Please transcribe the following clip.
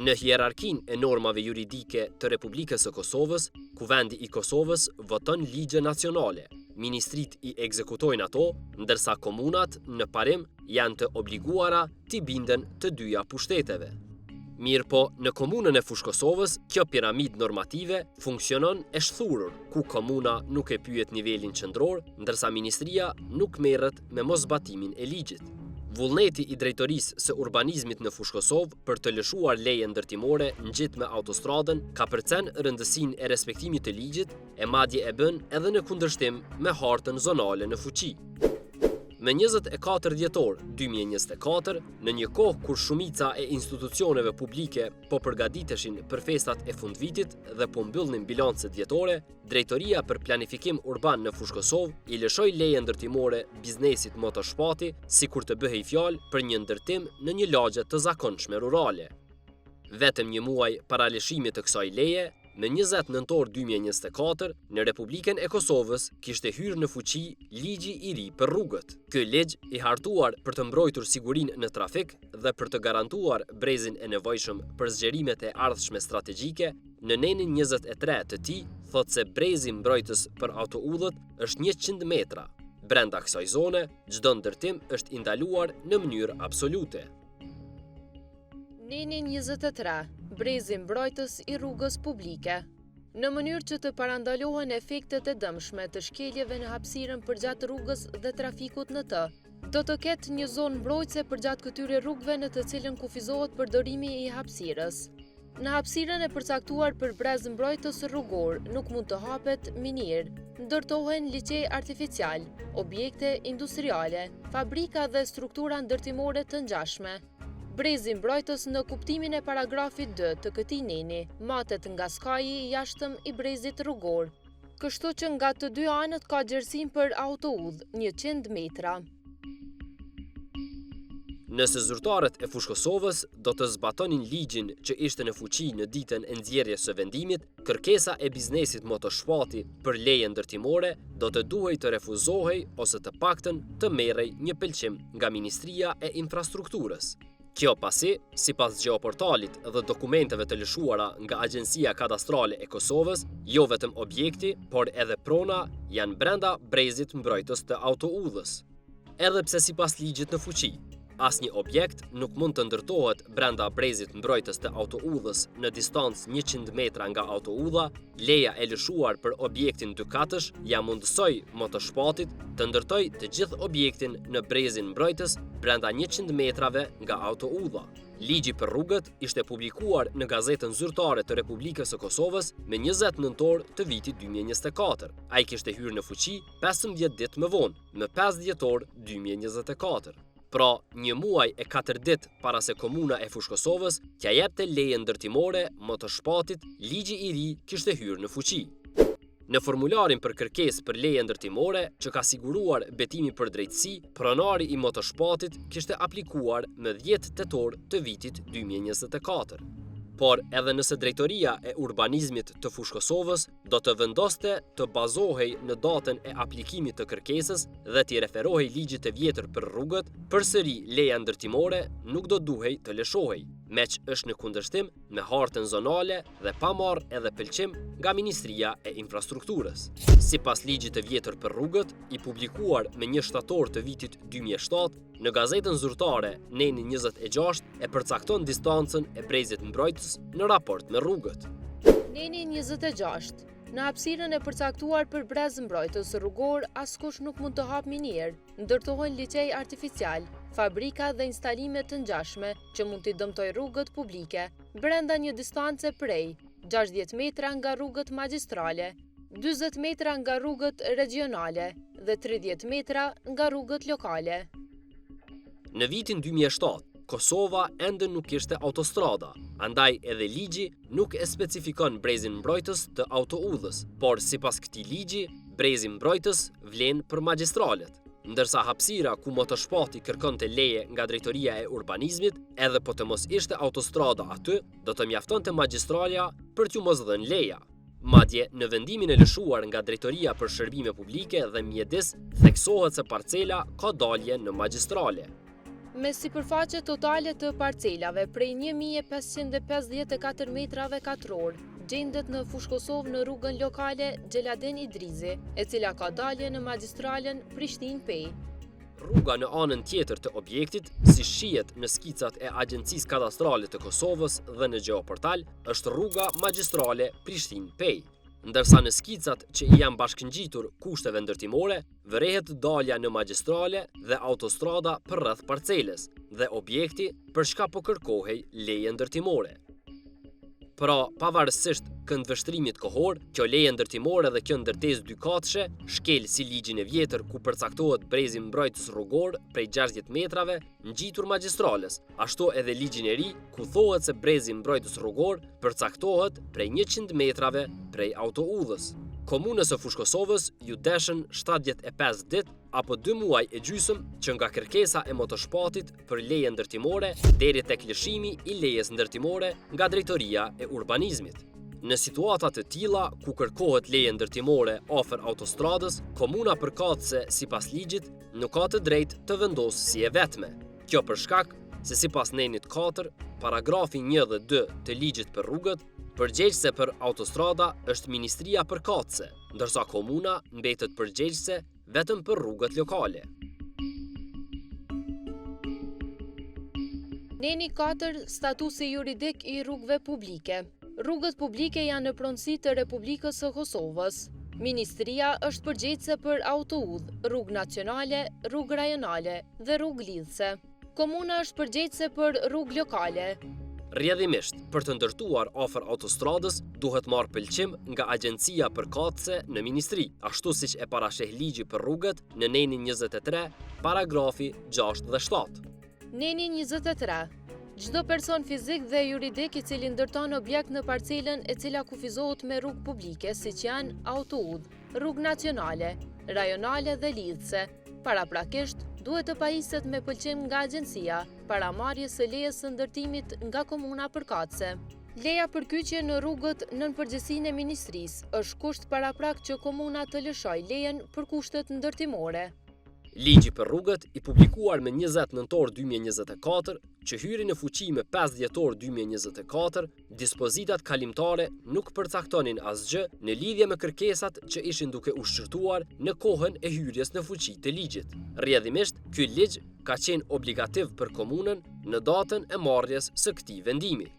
Në hierarkinë e normave juridike të Republikës së Kosovës, Kuvendi i Kosovës voton ligje nacionale, ministrit i ekzekutojnë ato, ndërsa komunat në parim janë të obliguara t'i binden të dyja pushteteve. Mirë po, në komunën e Fushë Kosovës, kjo piramid normative funksionon e shthurur, ku komuna nuk e pyet nivelin qendror, ndërsa ministria nuk merret me mosbatimin e ligjit. Vullneti i drejtorisë së urbanizmit në Fushë Kosovë për të lëshuar leje ndërtimore ngjit me autostradën ka përcen rëndësinë e respektimit të ligjit e madje e bën edhe në kundërshtim me hartën zonale në fuqi. Më 24 dhjetor 2024, në një kohë kur shumica e institucioneve publike po përgatiteshin për festat e fundvitit dhe po mbyllnin bilancet dhjetore, Drejtoria për Planifikim Urban në Fushë Kosovë i lëshoi leje ndërtimore biznesit motoshpati, sikur të bëhej fjalë për një ndërtim në një lagje të zakonshme rurale. Vetëm një muaj para lëshimit të kësaj leje, në 20 nëntor 2024, në Republikën e Kosovës kishte hyrë në fuqi ligji i ri për rrugët. Ky ligj i hartuar për të mbrojtur sigurinë në trafik dhe për të garantuar brezin e nevojshëm për zgjerimet e ardhshme strategjike, në nenin 23 të tij thotë se brezi mbrojtës për autoudhët është 100 metra. Brenda kësaj zone, çdo ndërtim është i ndaluar në mënyrë absolute. Neni 23, brezi mbrojtës i rrugës publike. Në mënyrë që të parandalohen efektet e dëmshme të shkeljeve në hapësirën përgjatë rrugës dhe trafikut në të, do të ketë një zonë mbrojtëse përgjatë këtyre rrugëve në të cilën kufizohet përdorimi i hapësirës. Në hapësirën e përcaktuar për brez mbrojtës rrugor nuk mund të hapet minier, ndërtohen liçej artificial, objekte industriale, fabrika dhe struktura ndërtimore të ngjashme. Brezi mbrojtës në kuptimin e paragrafit 2 të këtij neni matet nga skaji i jashtëm i brezit rrugor, kështu që nga të dy anët ka gjerësim për autoudhë 100 metra. Nëse zyrtarët e Fushë Kosovës do të zbatonin ligjin që ishte në fuqi në ditën e nxjerrjes së vendimit, kërkesa e biznesit motoshpati për leje ndërtimore do të duhej të refuzohej ose të paktën të merrej një pëlqim nga Ministria e Infrastrukturës. Kjo pasi, sipas gjeoportalit dhe dokumenteve të lëshuara nga Agjencia Kadastrale e Kosovës, jo vetëm objekti, por edhe prona janë brenda brezit mbrojtës të autoudhës. Edhe pse sipas ligjit në fuqi, asnjë objekt nuk mund të ndërtohet brenda brezit mbrojtës të autoudhës në distancë 100 metra nga autoudha, leja e lëshuar për objektin dykatësh ja mundësoi motoshpatit të ndërtoj të gjithë objektin në brezin mbrojtës brenda 100 metrave nga autoudha. Ligji për rrugët ishte publikuar në Gazetën Zyrtare të Republikës së Kosovës me 20 nëntor të vitit 2024. Ai kishte hyrë në fuqi 15 ditë më vonë, më 5 dhjetor 2024. Pra, një muaj e 4 ditë para se komuna e Fushë Kosovës t'ja jepte leje ndërtimore motoshpatit, ligji i ri kishte hyrë në fuqi. Në formularin për kërkesë për leje ndërtimore që ka siguruar betimi për drejtësi, pronari i motoshpatit kishte aplikuar në 10 tetor të vitit 2024. Por edhe nëse Drejtoria e Urbanizmit të Fushë Kosovës do të vendoste të bazohej në datën e aplikimit të kërkesës dhe t'i referohej ligjit të vjetër për rrugët, përsëri leja ndërtimore nuk do duhej të lëshohej, meq është në kundërshtim me hartën zonale dhe pa marrë edhe pëlqim nga Ministria e Infrastrukturës. Sipas ligjit të vjetër për rrugët, i publikuar me 1 shtator të vitit 2007, në Gazetën Zyrtare neni 26 e përcakton distancën e brezit mbrojtës në raport me rrugët. Neni 26. Në hapësirën e përcaktuar për brez mbrojtës rrugor, askush nuk mund të hap minier, ndërtohen liçej artificial, fabrika dhe instalime të ngjashme që mund t'i dëmtoj rrugët publike, brenda një distance prej 60 metra nga rrugët magjistrale, 40 metra nga rrugët regionale dhe 30 metra nga rrugët lokale. Në vitin 2007, Kosova ende nuk kishte autostrada, andaj edhe ligji nuk e specifikon brezin mbrojtës të autoudhës, por sipas këtij ligji, brezi mbrojtës vlen për magjistralet, ndërsa hapësira ku motoshpati kërkonte leje nga Drejtoria e Urbanizmit, edhe po të mos ishte autostrada aty, do të mjaftonte magjistralja për t'ju mos dhënë leja. Madje në vendimin e lëshuar nga Drejtoria për Shërbime Publike dhe Mjedis, theksohet se parcela ka dalje në magjistrale. Me sipërfaqe totale të parcelave prej 1554 metrave katror, gjendet në Fushë Kosovë në rrugën lokale Gjeladen Idrizi, e cila ka dalje në magjistralen Prishtinë-Pej. Rruga në anën tjetër të objektit, si shihet në skicat e Agjencisë Kadastrale të Kosovës dhe në Gjeoportal, është rruga magjistrale Prishtinë-Pej. Ndërsa në skicat që i janë bashkëngjitur kushteve ndërtimore, vërehet dalja në magjistrale dhe autostrada për rreth parceles dhe objekti për çka po kërkohej leje ndërtimore. Pra, pavarësisht këndvështrimit kohor, kjo leje ndërtimore dhe kjo ndërtesë dykatëshe shkel si ligjin e vjetër ku përcaktohet brezi mbrojtës rrugor prej 60 metrave ngjitur magjistrales, ashtu edhe ligjin e ri ku thohet se brezi mbrojtës rrugor përcaktohet prej 100 metrave prej autoudhës. Komunës së Fushë Kosovës ju deshën 75 ditë apo 2 muaj e gjysmë që nga kërkesa e motoshpatit për leje ndërtimore deri tek lëshimi i lejes ndërtimore nga Drejtoria e Urbanizmit. Në situata të tilla ku kërkohet leje ndërtimore afër autostradës, komuna përkatëse sipas ligjit nuk ka të drejtë të vendosë si e vetme. Kjo për shkak se sipas nenit 4, paragrafi 1 dhe 2 të ligjit për rrugët, përgjegjëse për autostrada është Ministria përkatëse, ndërsa komuna mbetet përgjegjëse vetëm për rrugët lokale. Neni 4, statusi juridik i rrugëve publike. Rrugët publike janë në pronësi të Republikës së Kosovës. Ministria është përgjegjëse për autoudhë, rrugë nacionale, rrugë rajonale dhe rrugë lidhëse. Komuna është përgjegjëse për rrugë lokale. Rrjedhimisht, për të ndërtuar afër autostradës, duhet marrë pëlqim nga Agjencia Përkatëse në Ministri, ashtu siç e parasheh ligji për rrugët në nenin 23, paragrafi 6 dhe 7. Neni 23. Çdo person fizik dhe juridik i cili ndërton objekt në parcelën e cila kufizohet me rrugë publike, siç janë autoudhë, rrugë nacionale, rajonale dhe lidhëse, paraprakisht duhet të pajiset me pëlqim nga agjencia para marrjes së lejes së ndërtimit nga komuna përkatëse. Leja për kyçje në rrugët nën përgjegjësinë e Ministrisë është kusht paraprak që komuna të lëshojë lejen për kushtet ndërtimore. Ligji për rrugët i publikuar me 20 nëntor 2024, që hyri në fuqi me 5 dhjetor 2024, dispozitat kalimtare nuk përcaktonin asgjë në lidhje me kërkesat që ishin duke u shqyrtuar në kohën e hyrjes në fuqi të ligjit. Rrjedhimisht, ky ligj ka qenë obligativ për komunën në datën e marrjes së këtij vendimi.